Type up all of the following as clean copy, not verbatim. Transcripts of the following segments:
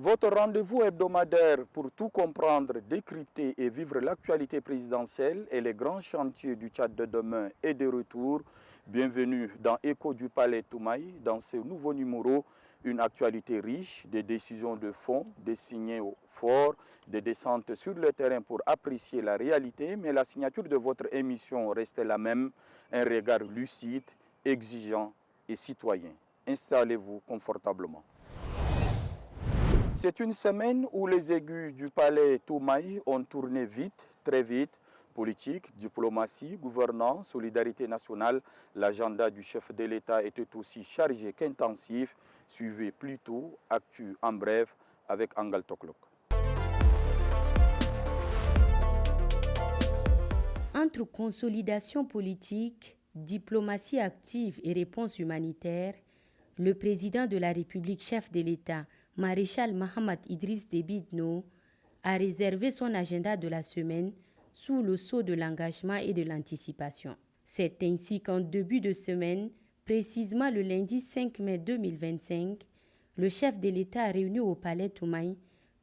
Votre rendez-vous hebdomadaire pour tout comprendre, décrypter et vivre l'actualité présidentielle et les grands chantiers du Tchad de demain est de retour. Bienvenue dans Écho du Palais Toumaï. Dans ce nouveau numéro, une actualité riche, des décisions de fond, des signaux forts, des descentes sur le terrain pour apprécier la réalité. Mais la signature de votre émission reste la même, un regard lucide, exigeant et citoyen. Installez-vous confortablement. C'est une semaine où les aigus du palais Toumaï ont tourné vite, très vite. Politique, diplomatie, gouvernance, solidarité nationale, l'agenda du chef de l'État était aussi chargé qu'intensif. Suivez plutôt Actu en bref avec Angal Toklok. Entre consolidation politique, diplomatie active et réponse humanitaire, le président de la République, chef de l'État, Maréchal Mohamed Idriss Déby Itno, a réservé son agenda de la semaine sous le sceau de l'engagement et de l'anticipation. C'est ainsi qu'en début de semaine, précisément le lundi 5 mai 2025, le chef de l'État a réuni au palais Toumaï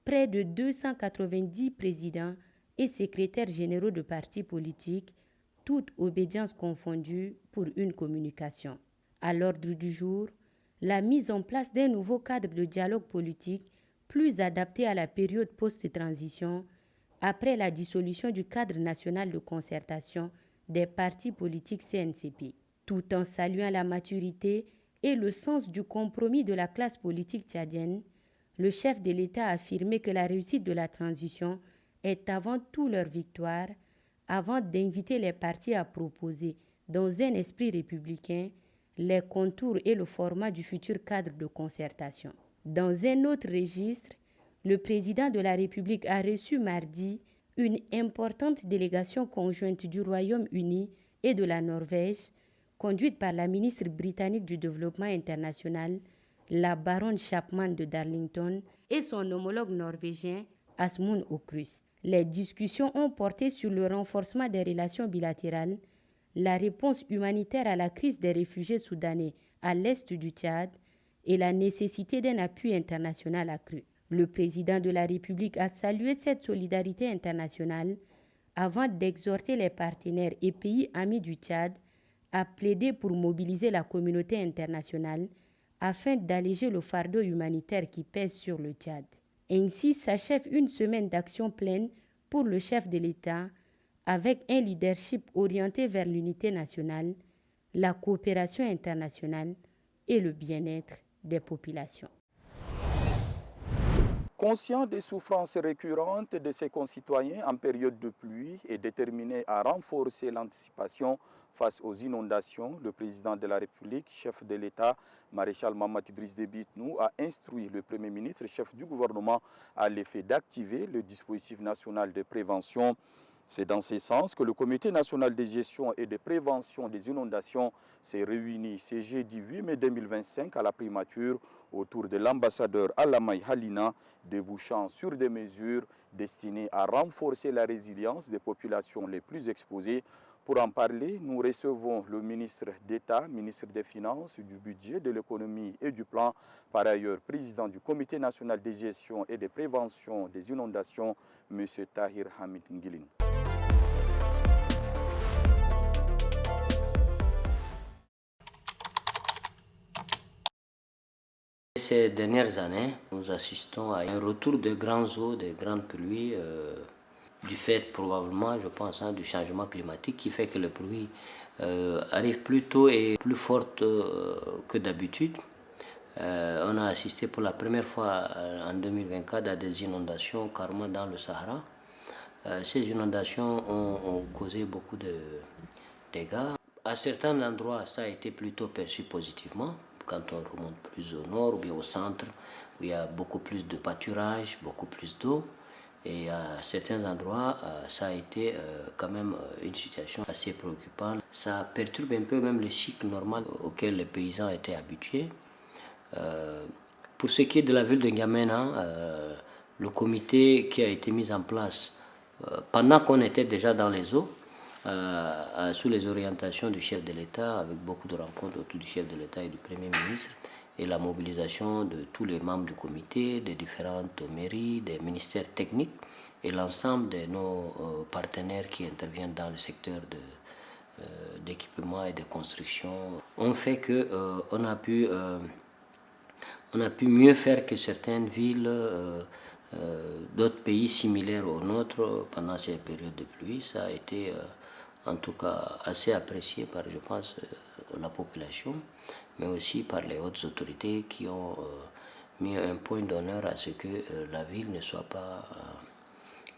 près de 290 présidents et secrétaires généraux de partis politiques, toutes obédiences confondues, pour une communication. À l'ordre du jour, la mise en place d'un nouveau cadre de dialogue politique plus adapté à la période post-transition après la dissolution du cadre national de concertation des partis politiques CNCP. Tout en saluant la maturité et le sens du compromis de la classe politique tchadienne, le chef de l'État a affirmé que la réussite de la transition est avant tout leur victoire, avant d'inviter les partis à proposer, dans un esprit républicain, les contours et le format du futur cadre de concertation. Dans un autre registre, le président de la République a reçu mardi une importante délégation conjointe du Royaume-Uni et de la Norvège, conduite par la ministre britannique du Développement international, la baronne Chapman de Darlington, et son homologue norvégien, Asmund Aukrust. Les discussions ont porté sur le renforcement des relations bilatérales, la réponse humanitaire à la crise des réfugiés soudanais à l'est du Tchad et la nécessité d'un appui international accru. Le président de la République a salué cette solidarité internationale avant d'exhorter les partenaires et pays amis du Tchad à plaider pour mobiliser la communauté internationale afin d'alléger le fardeau humanitaire qui pèse sur le Tchad. Ainsi s'achève une semaine d'action pleine pour le chef de l'État, avec un leadership orienté vers l'unité nationale, la coopération internationale et le bien-être des populations. Conscient des souffrances récurrentes de ses concitoyens en période de pluie et déterminé à renforcer l'anticipation face aux inondations, le président de la République, chef de l'État, Maréchal Mohamed Idriss Déby Itno, a instruit le Premier ministre, chef du gouvernement, à l'effet d'activer le dispositif national de prévention. C'est dans ce sens que le Comité national de gestion et de prévention des inondations s'est réuni ce jeudi 8 mai 2025 à la primature autour de l'ambassadeur Alamay Halina, débouchant sur des mesures destinées à renforcer la résilience des populations les plus exposées. Pour en parler, nous recevons le ministre d'État, ministre des Finances, du Budget, de l'Économie et du Plan, par ailleurs président du Comité national de gestion et de prévention des inondations, M. Tahir Hamid Ngilin. Ces dernières années, nous assistons à un retour de grandes eaux, de grandes pluies, du fait probablement, je pense, du changement climatique qui fait que les pluies arrivent plus tôt et plus fortes que d'habitude. On a assisté pour la première fois en 2024 à des inondations carrément dans le Sahara. Ces inondations ont causé beaucoup de dégâts. À certains endroits, ça a été plutôt perçu positivement. Quand on remonte plus au nord ou bien au centre, où il y a beaucoup plus de pâturage, beaucoup plus d'eau. Et à certains endroits, ça a été quand même une situation assez préoccupante. Ça perturbe un peu même le cycle normal auquel les paysans étaient habitués. Pour ce qui est de la ville de N'Djamena, le comité qui a été mis en place pendant qu'on était déjà dans les eaux, sous les orientations du chef de l'État, avec beaucoup de rencontres autour du chef de l'État et du Premier ministre, et la mobilisation de tous les membres du comité, des différentes mairies, des ministères techniques et l'ensemble de nos partenaires qui interviennent dans le secteur d'équipement et de construction ont fait qu'on a pu mieux faire que certaines villes d'autres pays similaires aux nôtres pendant ces périodes de pluie. Ça a été en tout cas assez apprécié par, je pense, la population, mais aussi par les hautes autorités qui ont mis un point d'honneur à ce que la ville ne soit pas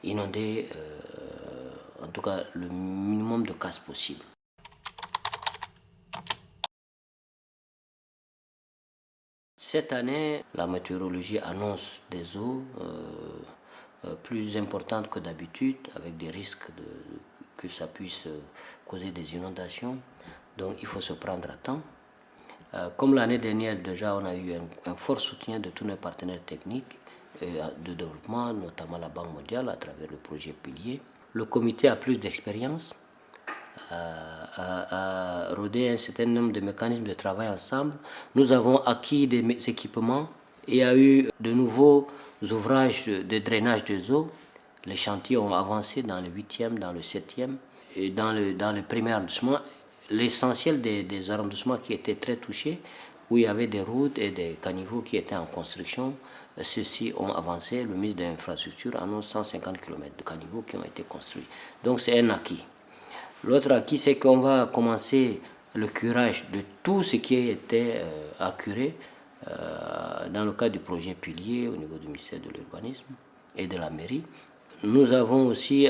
inondée, en tout cas le minimum de casse possible. Cette année, la météorologie annonce des eaux plus importantes que d'habitude, avec des risques que ça puisse causer des inondations. Donc il faut se prendre à temps. Comme l'année dernière, déjà, on a eu un fort soutien de tous nos partenaires techniques de développement, notamment la Banque mondiale à travers le projet Pilier. Le comité a plus d'expérience, a rodé un certain nombre de mécanismes de travail ensemble. Nous avons acquis des équipements. Il y a eu de nouveaux ouvrages de drainage des eaux. Les chantiers ont avancé dans le 8e, dans le 7e et dans le premier arrondissement. L'essentiel des arrondissements qui étaient très touchés, où il y avait des routes et des caniveaux qui étaient en construction, ceux-ci ont avancé. Le ministre de l'Infrastructure annonce 150 km de caniveaux qui ont été construits. Donc c'est un acquis. L'autre acquis, c'est qu'on va commencer le curage de tout ce qui était à curer dans le cadre du projet Pilier au niveau du ministère de l'Urbanisme et de la mairie. Nous avons aussi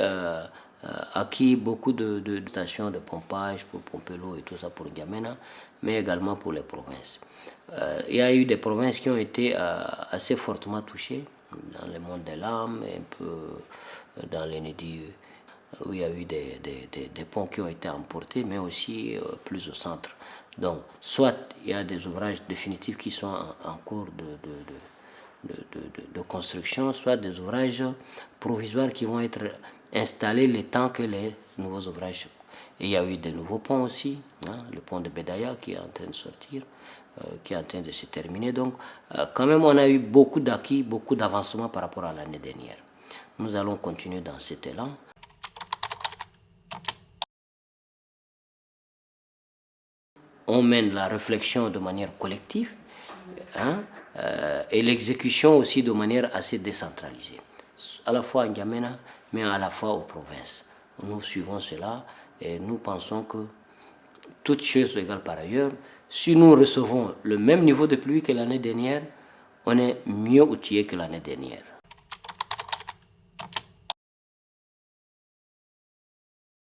acquis beaucoup de stations de pompage pour pomper l'eau et tout ça pour N'Djamena, mais également pour les provinces. Il y a eu des provinces qui ont été assez fortement touchées, dans le monde des Lames, un peu dans l'Enedi, où il y a eu des ponts qui ont été emportés, mais aussi plus au centre. Donc, soit il y a des ouvrages définitifs qui sont en cours de construction, soit des ouvrages provisoires qui vont être installés le temps que les nouveaux ouvrages. Et il y a eu des nouveaux ponts aussi, le pont de Bedaya qui est en train de sortir, qui est en train de se terminer. Donc, quand même, on a eu beaucoup d'acquis, beaucoup d'avancements par rapport à l'année dernière. Nous allons continuer dans cet élan. On mène la réflexion de manière collective et l'exécution aussi de manière assez décentralisée, à la fois en N'Djamena, mais à la fois aux provinces. Nous suivons cela et nous pensons que, toutes choses égales par ailleurs, si nous recevons le même niveau de pluie que l'année dernière, on est mieux outillé que l'année dernière.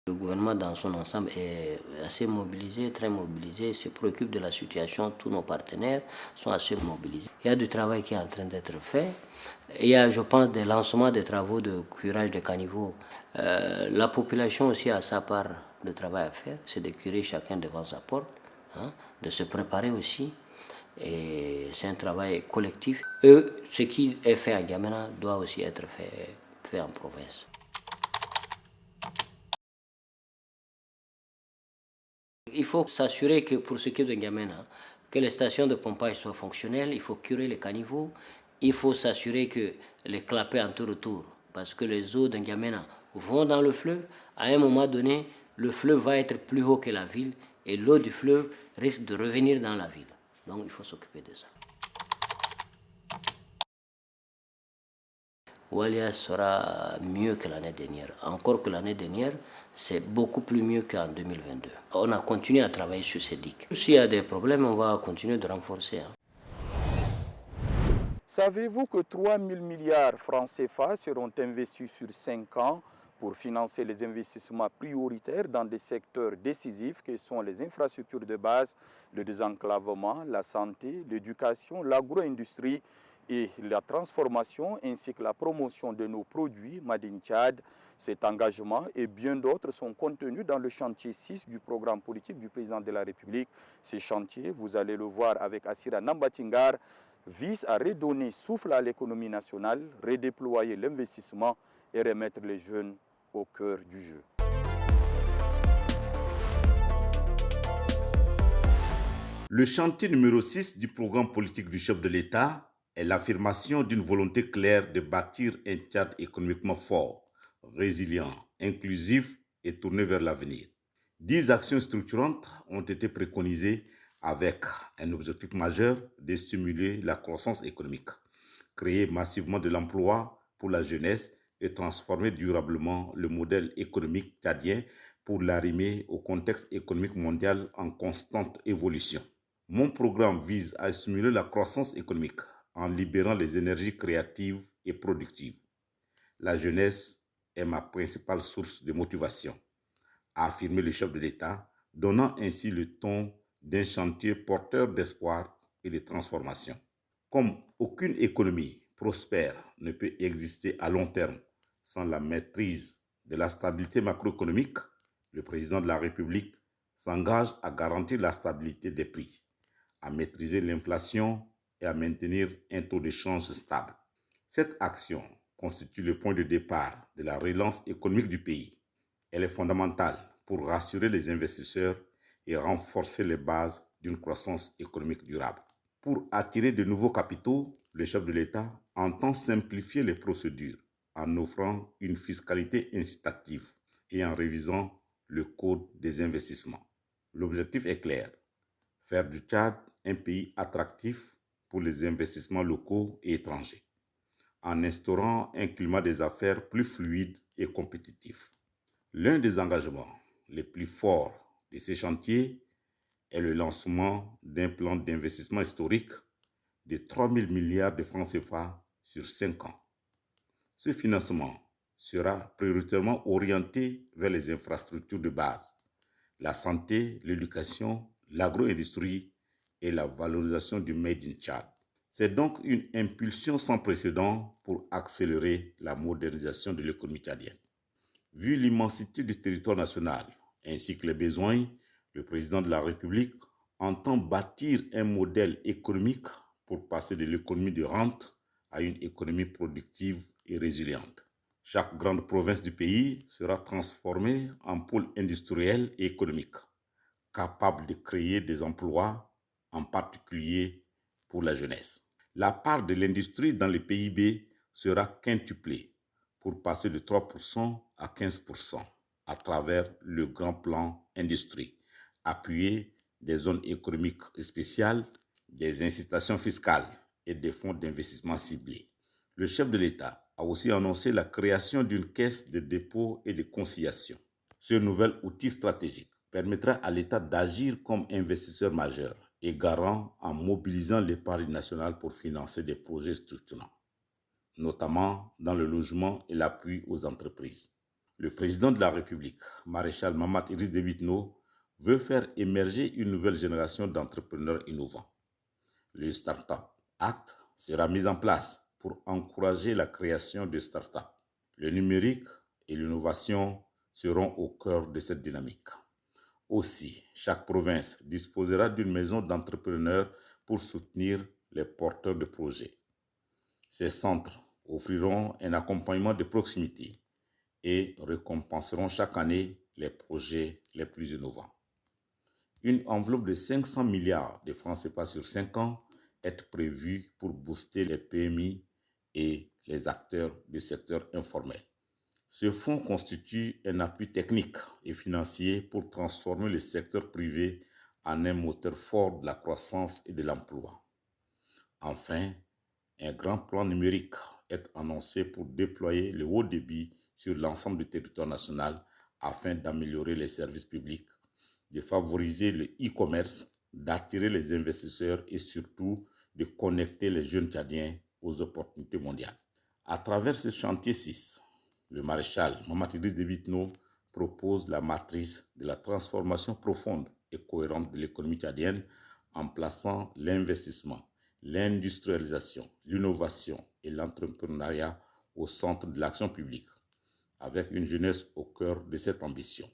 Le gouvernement dans son ensemble est assez mobilisé, très mobilisé, se préoccupe de la situation, tous nos partenaires sont assez mobilisés. Il y a du travail qui est en train d'être fait. Il y a, je pense, des lancements des travaux de curage de caniveaux. La population aussi a sa part de travail à faire, c'est de curer chacun devant sa porte, de se préparer aussi. Et c'est un travail collectif. Et ce qui est fait à N'Djamena doit aussi être fait en province. Il faut s'assurer que pour ce qui est de N'Djamena, que les stations de pompage soient fonctionnelles, il faut curer les caniveaux, il faut s'assurer que les clapets en tout retour, parce que les eaux de N'Djamena vont dans le fleuve, à un moment donné, le fleuve va être plus haut que la ville et l'eau du fleuve risque de revenir dans la ville. Donc il faut s'occuper de ça. Oualias sera mieux que l'année dernière. Encore que l'année dernière, c'est beaucoup plus mieux qu'en 2022. On a continué à travailler sur ces digues. S'il y a des problèmes, on va continuer de renforcer. Savez-vous que 3 000 milliards francs CFA seront investis sur 5 ans pour financer les investissements prioritaires dans des secteurs décisifs que sont les infrastructures de base, le désenclavement, la santé, l'éducation, l'agro-industrie et la transformation ainsi que la promotion de nos produits Made in Tchad. Cet engagement et bien d'autres sont contenus dans le chantier 6 du programme politique du président de la République. Ces chantiers, vous allez le voir avec Assira Nambatingar, visent à redonner souffle à l'économie nationale, redéployer l'investissement et remettre les jeunes au cœur du jeu. Le chantier numéro 6 du programme politique du chef de l'État est l'affirmation d'une volonté claire de bâtir un Tchad économiquement fort, résilient, inclusif et tourné vers l'avenir. 10 actions structurantes ont été préconisées avec un objectif majeur de stimuler la croissance économique, créer massivement de l'emploi pour la jeunesse et transformer durablement le modèle économique tchadien pour l'arrimer au contexte économique mondial en constante évolution. Mon programme vise à stimuler la croissance économique en libérant les énergies créatives et productives. La jeunesse est ma principale source de motivation, a affirmé le chef de l'État, donnant ainsi le ton d'un chantier porteur d'espoir et de transformation. Comme aucune économie prospère ne peut exister à long terme sans la maîtrise de la stabilité macroéconomique, le président de la République s'engage à garantir la stabilité des prix, à maîtriser l'inflation et à maintenir un taux de change stable. Cette action constitue le point de départ de la relance économique du pays. Elle est fondamentale pour rassurer les investisseurs et renforcer les bases d'une croissance économique durable. Pour attirer de nouveaux capitaux, le chef de l'État entend simplifier les procédures en offrant une fiscalité incitative et en révisant le code des investissements. L'objectif est clair, faire du Tchad un pays attractif pour les investissements locaux et étrangers, en instaurant un climat des affaires plus fluide et compétitif. L'un des engagements les plus forts de ces chantiers est le lancement d'un plan d'investissement historique de 3 000 milliards de francs CFA sur 5 ans. Ce financement sera prioritairement orienté vers les infrastructures de base, la santé, l'éducation, l'agro-industrie et la valorisation du Made in Tchad. C'est donc une impulsion sans précédent pour accélérer la modernisation de l'économie tchadienne. Vu l'immensité du territoire national ainsi que les besoins, le président de la République entend bâtir un modèle économique pour passer de l'économie de rente à une économie productive et résiliente. Chaque grande province du pays sera transformée en pôle industriel et économique, capable de créer des emplois, en particulier pour la jeunesse. La part de l'industrie dans le PIB sera quintuplée pour passer de 3% à 15% à travers le grand plan industrie, appuyé des zones économiques spéciales, des incitations fiscales et des fonds d'investissement ciblés. Le chef de l'État a aussi annoncé la création d'une caisse de dépôt et de conciliation. Ce nouvel outil stratégique permettra à l'État d'agir comme investisseur majeur et garant en mobilisant l'épargne nationale pour financer des projets structurants, notamment dans le logement et l'appui aux entreprises. Le président de la République, maréchal Mahamat Idriss Déby Itno, veut faire émerger une nouvelle génération d'entrepreneurs innovants. Le Startup Act sera mis en place pour encourager la création de startups. Le numérique et l'innovation seront au cœur de cette dynamique. Aussi, chaque province disposera d'une maison d'entrepreneurs pour soutenir les porteurs de projets. Ces centres offriront un accompagnement de proximité et récompenseront chaque année les projets les plus innovants. Une enveloppe de 500 milliards de francs CFA sur 5 ans est prévue pour booster les PMI et les acteurs du secteur informel. Ce fonds constitue un appui technique et financier pour transformer le secteur privé en un moteur fort de la croissance et de l'emploi. Enfin, un grand plan numérique est annoncé pour déployer le haut débit sur l'ensemble du territoire national afin d'améliorer les services publics, de favoriser le e-commerce, d'attirer les investisseurs et surtout de connecter les jeunes Tchadiens aux opportunités mondiales. À travers ce chantier 6, le maréchal Mahamat Idriss Déby Itno propose la matrice de la transformation profonde et cohérente de l'économie tchadienne en plaçant l'investissement, l'industrialisation, l'innovation et l'entrepreneuriat au centre de l'action publique, avec une jeunesse au cœur de cette ambition.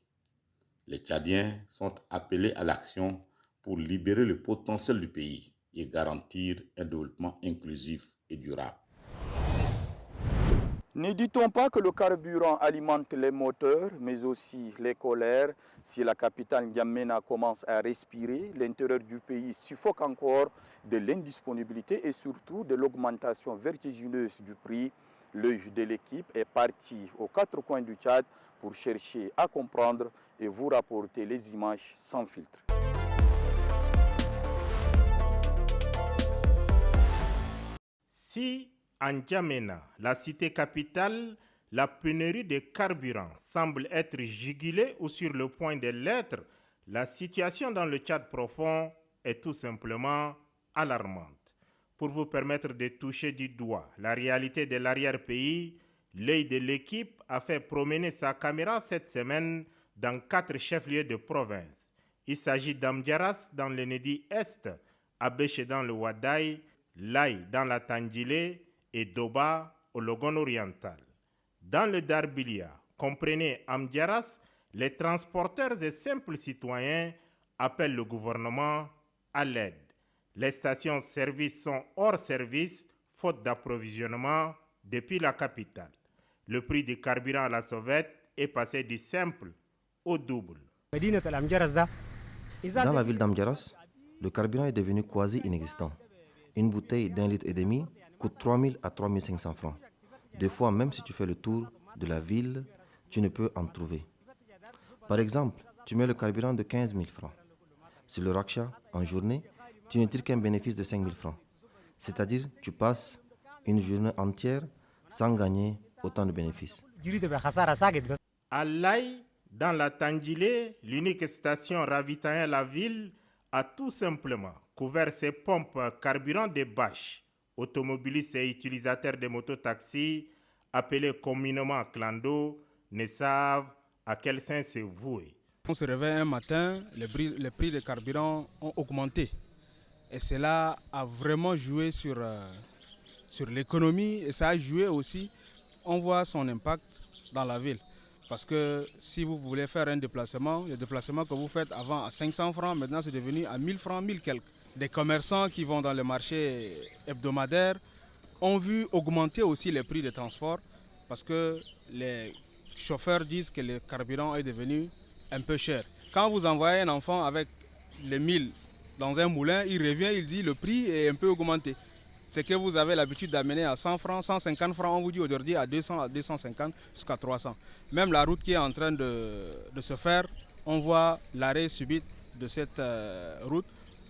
Les Tchadiens sont appelés à l'action pour libérer le potentiel du pays et garantir un développement inclusif et durable. Ne dit-on pas que le carburant alimente les moteurs, mais aussi les colères? Si la capitale N'Djamena commence à respirer, l'intérieur du pays suffoque encore de l'indisponibilité et surtout de l'augmentation vertigineuse du prix. L'œil de l'équipe est parti aux quatre coins du Tchad pour chercher à comprendre et vous rapporter les images sans filtre. Si à N'Djamena, la cité capitale, la pénurie de carburant semble être jugulée ou sur le point de l'être, la situation dans le Tchad profond est tout simplement alarmante. Pour vous permettre de toucher du doigt la réalité de l'arrière-pays, l'œil de l'équipe a fait promener sa caméra cette semaine dans 4 chefs-lieux de province. Il s'agit d'Amdiaras dans le Nedi Est, Abéché dans le Wadaï, Laï dans la Tandjilé et Doba au Logon oriental. Dans le Darbilia, comprenez Amdiaras, les transporteurs et simples citoyens appellent le gouvernement à l'aide. Les stations-service sont hors service, faute d'approvisionnement depuis la capitale. Le prix du carburant à la sauvette est passé du simple au double. Dans la ville d'Amdiaras, le carburant est devenu quasi inexistant. Une bouteille d'1,5 litre coûte 3 000 à 3 500 francs. Des fois, même si tu fais le tour de la ville, tu ne peux en trouver. Par exemple, tu mets le carburant de 15 000 francs. Sur le Raksha, en journée, tu ne tires qu'un bénéfice de 5 000 francs. C'est-à-dire, tu passes une journée entière sans gagner autant de bénéfices. À Laï, dans la Tandjilé, l'unique station ravitaillant la ville a tout simplement couvert ses pompes carburant des bâches. Automobilistes et utilisateurs de mototaxis, appelés communément clando, ne savent à quel sens se vouer. On se réveille un matin, les prix des carburants ont augmenté. Et cela a vraiment joué sur l'économie et ça a joué aussi, on voit son impact dans la ville. Parce que si vous voulez faire un déplacement, le déplacement que vous faites avant à 500 francs, maintenant c'est devenu à 1000 francs, 1000 quelques. Des commerçants qui vont dans le marché hebdomadaire ont vu augmenter aussi les prix de transport parce que les chauffeurs disent que le carburant est devenu un peu cher. Quand vous envoyez un enfant avec les 1000 dans un moulin, il revient, il dit le prix est un peu augmenté. C'est que vous avez l'habitude d'amener à 100 francs, 150 francs, on vous dit aujourd'hui à 200, à 250, jusqu'à 300. Même la route qui est en train de se faire, on voit l'arrêt subit de cette route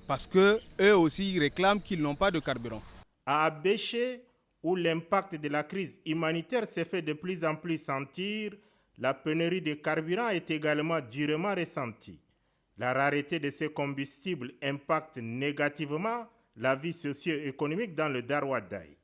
parce qu'eux aussi réclament qu'ils n'ont pas de carburant. À Abéché, où l'impact de la crise humanitaire s'est fait de plus en plus sentir, la pénurie de carburant est également durement ressentie. La rareté de ces combustibles impacte négativement la vie socio-économique dans le Darwadaï.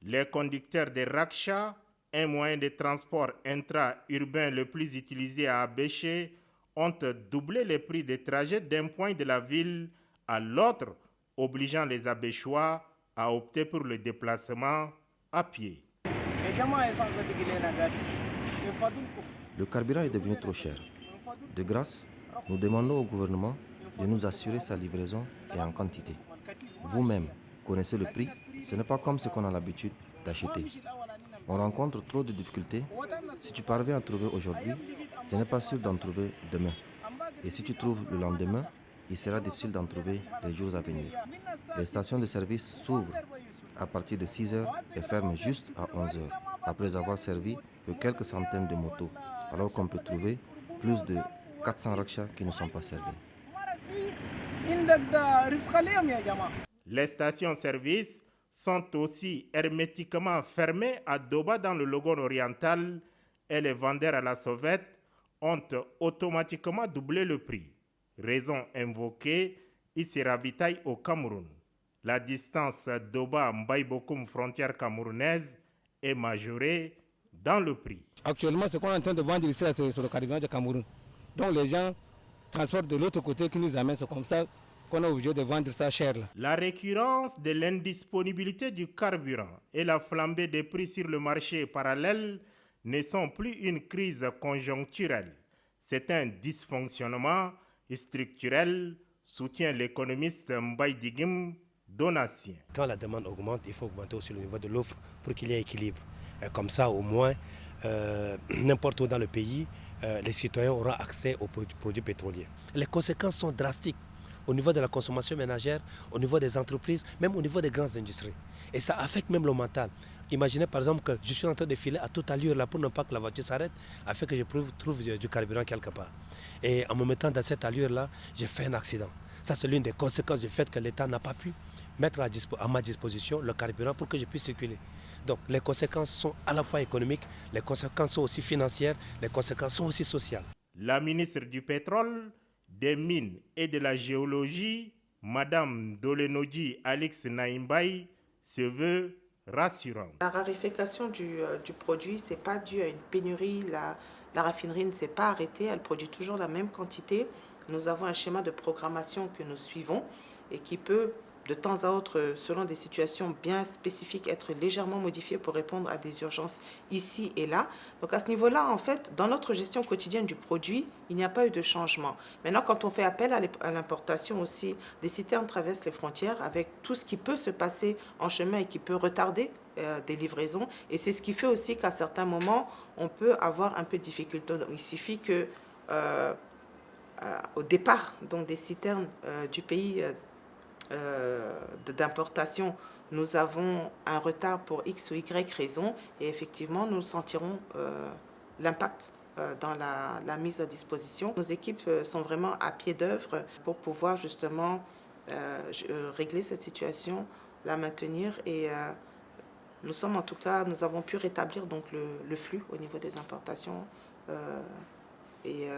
Les conducteurs de Raksha, un moyen de transport intra-urbain le plus utilisé à Abéché, ont doublé les prix des trajets d'un point de la ville à l'autre, obligeant les Abéchois à opter pour le déplacement à pied. Le carburant est devenu trop cher. De grâce, nous demandons au gouvernement de nous assurer sa livraison et en quantité. Vous-même connaissez le prix, ce n'est pas comme ce qu'on a l'habitude d'acheter. On rencontre trop de difficultés. Si tu parviens à trouver aujourd'hui, ce n'est pas sûr d'en trouver demain. Et si tu trouves le lendemain, il sera difficile d'en trouver les jours à venir. Les stations de service s'ouvrent à partir de 6 h et ferment juste à 11 h, après avoir servi que quelques centaines de motos, alors qu'on peut trouver plus de 400 rakshas qui ne sont pas servis. Les stations-service sont aussi hermétiquement fermées à Doba dans le Logon oriental et les vendeurs à la sauvette ont automatiquement doublé le prix. Raison invoquée, ils se ravitaillent au Cameroun. La distance Doba-Mbaïbokoum, frontière camerounaise, est majorée dans le prix. Actuellement, ce qu'on est en train de vendre ici, c'est sur le carburant du Cameroun. Donc les gens transportent de l'autre côté qui nous amènent. C'est comme ça qu'on est obligé de vendre ça cher. Là. La récurrence de l'indisponibilité du carburant et la flambée des prix sur le marché parallèle ne sont plus une crise conjoncturelle. C'est un dysfonctionnement structurel, soutient l'économiste Mbaye Digim Donatien. Quand la demande augmente, il faut augmenter aussi le niveau de l'offre pour qu'il y ait équilibre. Comme ça, au moins, n'importe où dans le pays, les citoyens auront accès aux produits pétroliers. Les conséquences sont drastiques au niveau de la consommation ménagère, au niveau des entreprises, même au niveau des grandes industries. Et ça affecte même le mental. Imaginez par exemple que je suis en train de filer à toute allure là pour ne pas que la voiture s'arrête, afin que je trouve du carburant quelque part. Et en me mettant dans cette allure là, j'ai fait un accident. Ça, c'est l'une des conséquences du fait que l'État n'a pas pu mettre à ma disposition le carburant pour que je puisse circuler. Donc les conséquences sont à la fois économiques, les conséquences sont aussi financières, les conséquences sont aussi sociales. La ministre du Pétrole, des Mines et de la Géologie, Madame Dolenodji Alix Naimbaye, se veut rassurante. La raréfaction du produit, ce n'est pas dû à une pénurie. La raffinerie ne s'est pas arrêtée, elle produit toujours la même quantité. Nous avons un schéma de programmation que nous suivons et qui peut, de temps à autre, selon des situations bien spécifiques, être légèrement modifié pour répondre à des urgences ici et là. Donc à ce niveau-là, en fait, dans notre gestion quotidienne du produit, il n'y a pas eu de changement. Maintenant, quand on fait appel à l'importation aussi, des citernes traversent les frontières avec tout ce qui peut se passer en chemin et qui peut retarder des livraisons. Et c'est ce qui fait aussi qu'à certains moments, on peut avoir un peu de difficulté. Donc, il suffit que au départ donc, des citernes du pays d'importation, nous avons un retard pour X ou Y raison et effectivement, nous sentirons l'impact dans la mise à disposition. Nos équipes sont vraiment à pied d'œuvre pour pouvoir justement régler cette situation, la maintenir et nous avons pu rétablir donc le flux au niveau des importations et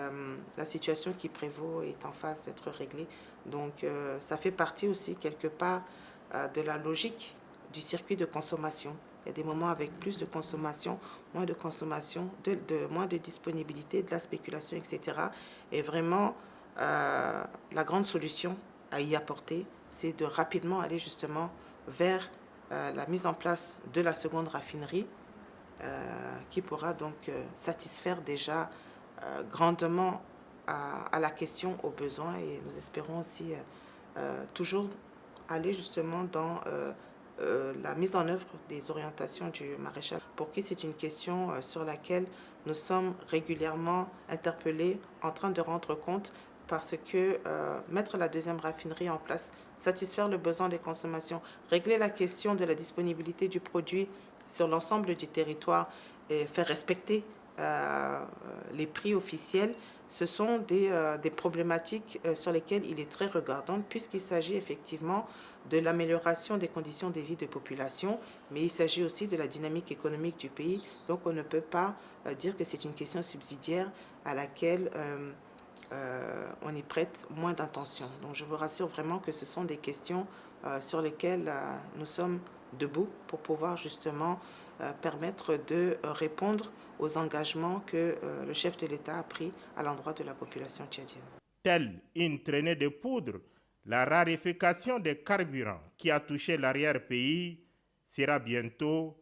la situation qui prévaut est en phase d'être réglée. Donc ça fait partie aussi quelque part de la logique du circuit de consommation. Il y a des moments avec plus de consommation, moins de consommation, moins de disponibilité, de la spéculation, etc. Et vraiment, la grande solution à y apporter, c'est de rapidement aller justement vers la mise en place de la seconde raffinerie qui pourra donc satisfaire déjà grandement à la question, aux besoins et nous espérons aussi toujours aller justement dans la mise en œuvre des orientations du maréchal pour qui c'est une question sur laquelle nous sommes régulièrement interpellés en train de rendre compte parce que mettre la deuxième raffinerie en place, satisfaire le besoin des consommations, régler la question de la disponibilité du produit sur l'ensemble du territoire et faire respecter les prix officiels, ce sont des problématiques sur lesquelles il est très regardant puisqu'il s'agit effectivement de l'amélioration des conditions de vie de population, mais il s'agit aussi de la dynamique économique du pays. Donc on ne peut pas dire que c'est une question subsidiaire à laquelle on y prête moins d'attention. Donc je vous rassure vraiment que ce sont des questions sur lesquelles nous sommes debout pour pouvoir justement permettre de répondre aux engagements que le chef de l'État a pris à l'endroit de la population tchadienne. Telle une traînée de poudre, la raréfaction des carburants qui a touché l'arrière-pays sera bientôt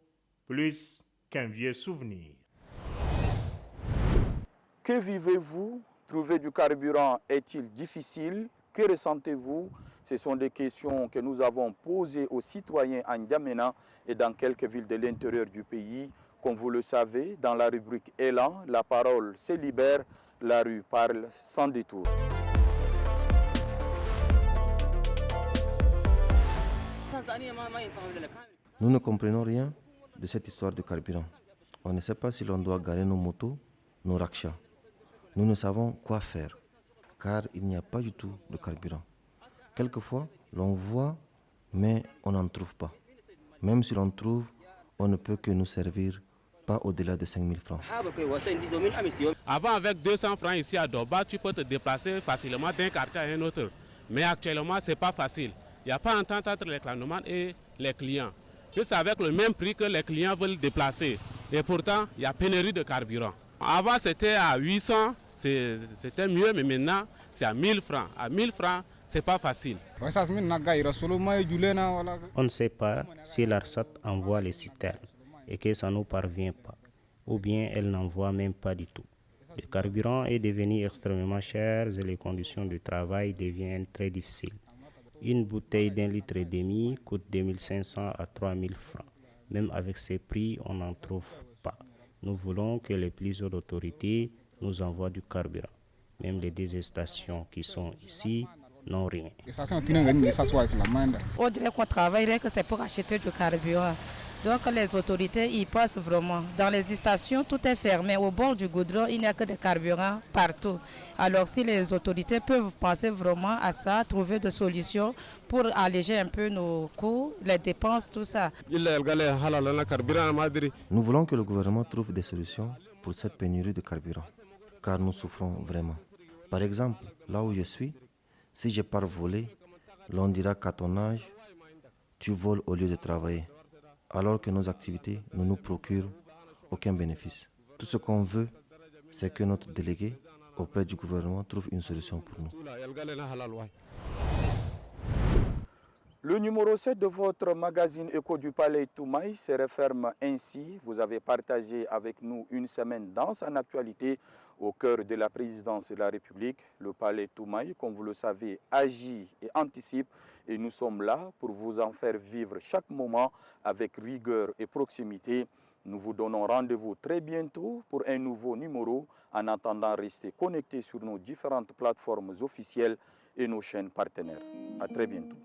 plus qu'un vieux souvenir. Que vivez-vous? Trouver du carburant est-il difficile? Que ressentez-vous? Ce sont des questions que nous avons posées aux citoyens en N'Djamena et dans quelques villes de l'intérieur du pays. Comme vous le savez, dans la rubrique Élan, la parole se libère, la rue parle sans détour. Nous ne comprenons rien de cette histoire de carburant. On ne sait pas si l'on doit garer nos motos, nos rakshas. Nous ne savons quoi faire, car il n'y a pas du tout de carburant. Quelquefois, l'on voit, mais on n'en trouve pas. Même si l'on trouve, on ne peut que nous servir pas au-delà de 5 000 francs. Avant, avec 200 francs ici à Doba, tu peux te déplacer facilement d'un quartier à un autre. Mais actuellement, ce n'est pas facile. Il n'y a pas d'entente entre les clannomans et les clients. Juste avec le même prix que les clients veulent déplacer. Et pourtant, il y a pénurie de carburant. Avant, c'était à 800, c'était mieux, mais maintenant, c'est à 1000 francs. À 1000 francs, ce n'est pas facile. On ne sait pas si l'ARSAT envoie les citernes et que ça ne nous parvient pas, ou bien elle n'envoie même pas du tout. Le carburant est devenu extrêmement cher et les conditions de travail deviennent très difficiles. Une bouteille d'1,5 litre coûte 2500 à 3000 francs. Même avec ces prix, on n'en trouve pas. Nous voulons que les plus hautes autorités nous envoient du carburant. Même les deux stations qui sont ici n'ont rien. On dirait qu'on travaillerait que c'est pour acheter du carburant. Donc les autorités y passent vraiment. Dans les stations, tout est fermé. Au bord du goudron, il n'y a que des carburants partout. Alors si les autorités peuvent penser vraiment à ça, trouver des solutions pour alléger un peu nos coûts, les dépenses, tout ça. Nous voulons que le gouvernement trouve des solutions pour cette pénurie de carburant, car nous souffrons vraiment. Par exemple, là où je suis, si je pars voler, l'on dira qu'à ton âge, tu voles au lieu de travailler. Alors que nos activités ne nous procurent aucun bénéfice. Tout ce qu'on veut, c'est que notre délégué auprès du gouvernement trouve une solution pour nous. Le numéro 7 de votre magazine Écho du Palais Toumaï se referme ainsi. Vous avez partagé avec nous une semaine dense en actualité au cœur de la présidence de la République. Le Palais Toumaï, comme vous le savez, agit et anticipe et nous sommes là pour vous en faire vivre chaque moment avec rigueur et proximité. Nous vous donnons rendez-vous très bientôt pour un nouveau numéro. En attendant, restez connectés sur nos différentes plateformes officielles et nos chaînes partenaires. À très bientôt.